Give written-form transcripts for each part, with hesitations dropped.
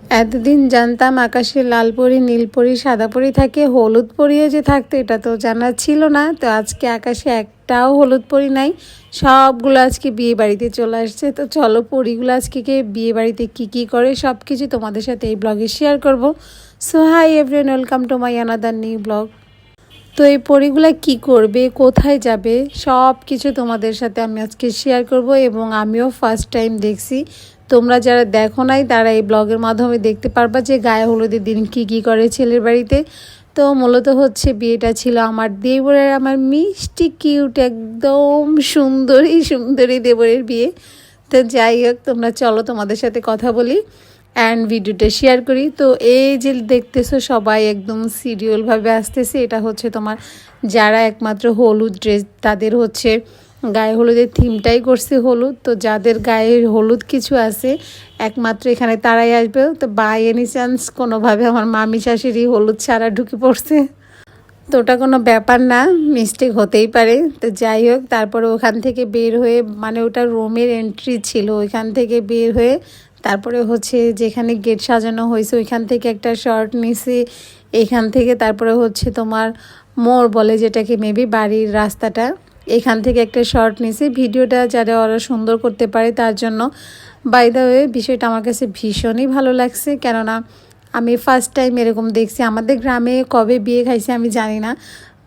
এতদিন জানতাম আকাশে লাল পরি, নীল পরি, সাদা পরি থাকে, হলুদ পরিও যে থাকতো এটা তো জানা ছিল না। তো আজকে আকাশে একটাও হলুদ পরি নাই, সবগুলো আজকে বিয়ে বাড়িতে চলে আসছে। তো চলো পরিগুলো আজকে বিয়ে বাড়িতে কী করে সব কিছু তোমাদের সাথে এই ব্লগে শেয়ার করব। So hi everyone, welcome to my another new blog. তো এই পরিগুলা কি করবে, কোথায় যাবে, সব কিছু তোমাদের সাথে আমি আজকে শেয়ার করব এবং আমিও ফার্স্ট টাইম দেখছি। তোমরা যারা দেখো নাই তারা এই ব্লগের মাধ্যমে দেখতে পারবা যে গায়ে হলুদের দিন কি করে ছেলের বাড়িতে। তো মূলত হচ্ছে বিয়েটা ছিল আমার দেবরের, আমার মিষ্টি কিউট একদম সুন্দরী দেবরের বিয়ে। তো যাই হোক, তোমরা চলো তোমাদের সাথে কথা বলি অ্যান্ড ভিডিওটা শেয়ার করি। তো এই যে দেখতেছো সবাই একদম সিরিয়ালভাবে আসতেছে, এটা হচ্ছে তোমার যারা একমাত্র হলুদ ড্রেস, তাদের হচ্ছে গায়ে হলুদের থিমটাই করছে হলুদ। তো যাদের গায়ে হলুদ কিছু আছে একমাত্র এখানে তারাই আসবে। তো বাই এনি চান্স কোনোভাবে আমার মামি শাশুড়ি হলুদ ছাড়া ঢুকে পড়ছে, তো ওটা কোনো ব্যাপার না, মিস্টেক হতেই পারে। তো যাই হোক, তারপরে ওখান থেকে বের হয়ে, মানে ওটা রুমের এন্ট্রি ছিল, ওইখান থেকে বের হয়ে তারপরে হচ্ছে যেখানে গেট সাজানো হয়েছে ওইখান থেকে একটা শর্ট নিছি। এখান থেকে তারপরে হচ্ছে তোমার মোড় বলে যেটাকে, মেবি বাড়ির রাস্তাটা, এখান থেকে একটা শর্ট নিছি। ভিডিওটা যারা ওরা সুন্দর করতে পারে তার জন্য। বাই দ্য ওয়ে, বিষয়টা আমার কাছে ভীষণই ভালো লাগছে, কেননা আমি ফার্স্ট টাইম এরকম দেখছি। আমাদের গ্রামে কবে বিয়ে খাইছে আমি জানি না,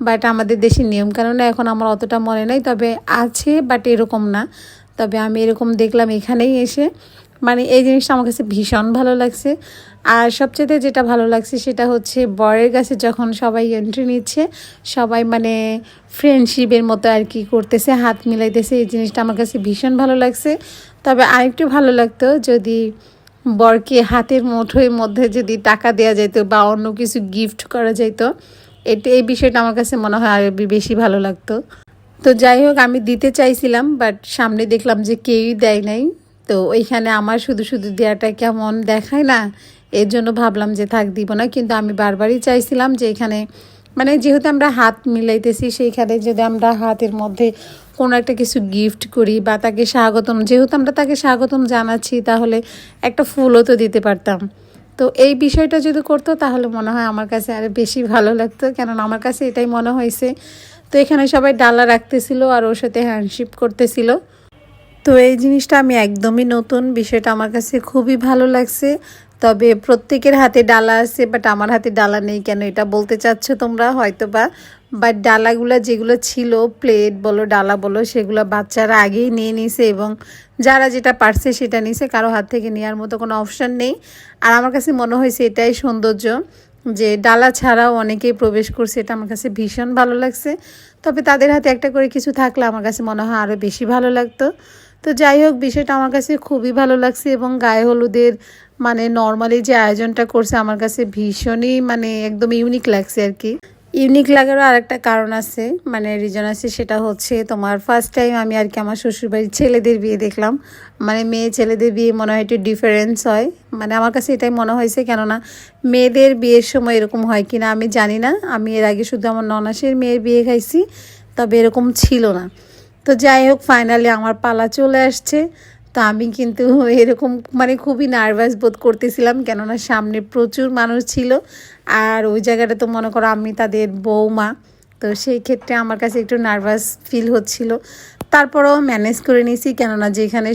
বাট আমাদের দেশের নিয়মকানুনে এখন আমার অতটা মনে নেই, তবে আছে বাট এরকম না। তবে আমি এরকম দেখলাম এখানেই এসে, মানে এই জিনিসটা আমার কাছে ভীষণ ভালো লাগছে। আর সবচেয়ে যেটা ভালো লাগছে সেটা হচ্ছে বরের কাছে যখন সবাই এন্ট্রি নিচ্ছে, সবাই মানে ফ্রেন্ডশিপের মতো আর কি করতেছে, হাত মিলাইতেছে, এই জিনিসটা আমার কাছে ভীষণ ভালো লাগছে। তবে আরেকটু ভালো লাগতো যদি বরকে হাতের মুঠোর মধ্যে যদি টাকা দেওয়া যেত বা অন্য কিছু গিফট করা যেত, এই বিষয়টা আমার কাছে মনে হয় আরও বেশি ভালো লাগতো। তো যাই হোক, আমি দিতে চাইছিলাম বাট সামনে দেখলাম যে কেউই দেয় নাই। তো ওইখানে আমার শুধু দেওয়াটা কেমন দেখায় না, এর জন্য ভাবলাম যে থাক, দিব না। কিন্তু আমি বারবারই চাইছিলাম যে এখানে, মানে যেহেতু আমরা হাত মিলাইতেছি, সেইখানে যদি আমরা হাতের মধ্যে কোনো একটা কিছু গিফট করি বা তাকে স্বাগতম, যেহেতু আমরা তাকে স্বাগতম জানাচ্ছি, তাহলে একটা ফুলও তো দিতে পারতাম। তো এই বিষয়টা যদি করতো তাহলে মনে হয় আমার কাছে আরও বেশি ভালো লাগতো, কেননা আমার কাছে এটাই মনে হয়েছে। তো এখানে সবাই ডালা রাখতেছিল আর ওর সাথে হ্যান্ডশিপ করতেছিল। তো এই জিনিসটা আমি একদমই নতুন, বিষয়টা আমার কাছে খুবই ভালো লাগছে। তবে প্রত্যেকের হাতে ডালা আছে, বাট আমার হাতে ডালা নেই, কেন এটা বলতে চাচ্ছ তোমরা হয়তো বা। বাট ডালাগুলো যেগুলো ছিল, প্লেট বলো ডালা বলো, সেগুলো বাচ্চারা আগেই নিয়ে নিছে এবং যারা যেটা পারছে সেটা নিছে, কারো হাত থেকে নেওয়ার মতো কোনো অপশান নেই। আর আমার কাছে মনে হয়েছে এটাই সৌন্দর্য, যে ডালা ছাড়াও অনেকেই প্রবেশ করছে, এটা আমার কাছে ভীষণ ভালো লাগছে। তবে তাদের হাতে একটা করে কিছু থাকলে আমার কাছে মনে হয় আরও বেশি ভালো লাগতো। তো যাই হোক, বিষয়টা আমার কাছে খুবই ভালো লাগছে এবং গায়ে হলুদের মানে নর্মালি যে আয়োজনটা করছে আমার কাছে ভীষণই মানে একদম ইউনিক লাগছে আর কি। ইউনিক লাগারও আরেকটা কারণ আছে, মানে রিজন আছে, সেটা হচ্ছে তোমার ফার্স্ট টাইম আমি আর কি আমার শ্বশুরবাড়ির ছেলেদের বিয়ে দেখলাম। মানে মেয়ে ছেলেদের বিয়ে মনে হয় একটু ডিফারেন্স হয়, মানে আমার কাছে এটাই মনে হয়েছে। কেননা মেয়েদের বিয়ের সময় এরকম হয় কি না আমি জানি না, আমি এর আগে শুধু আমার ননাসের মেয়ের বিয়ে খাইছি, তবে এরকম ছিল না। তো যাই হোক, ফাইনালি আমার পালা চলে আসছে। তো আমি কিন্তু এরকম মানে খুবই নার্ভাস বোধ করতেছিলাম, কেননা সামনে প্রচুর মানুষ ছিল আর ওই জায়গাটা তো মনে করো আমি তাদের বৌমা। তো সেই ক্ষেত্রে আমার কাছে একটু নার্ভাস ফিল হচ্ছিল, তারপরেও ম্যানেজ করে নিয়েছি, কেননা যেখানে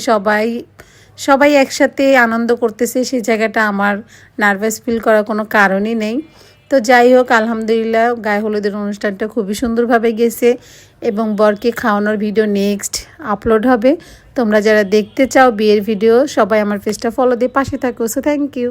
সবাই একসাথে আনন্দ করতেছে সেই জায়গাটা আমার নার্ভাস ফিল করার কোনো কারণই নেই। তো যাই হোক, আলহামদুলিল্লাহ গায়ে হলুদের অনুষ্ঠানটা খুবই সুন্দরভাবে গেছে এবং বরকে খাওয়ানোর ভিডিও নেক্সট আপলোড হবে। তোমরা যারা দেখতে চাও বিয়ের ভিডিও, সবাই আমার পেজটা ফলো দিয়ে পাশে থাকো। So thank you.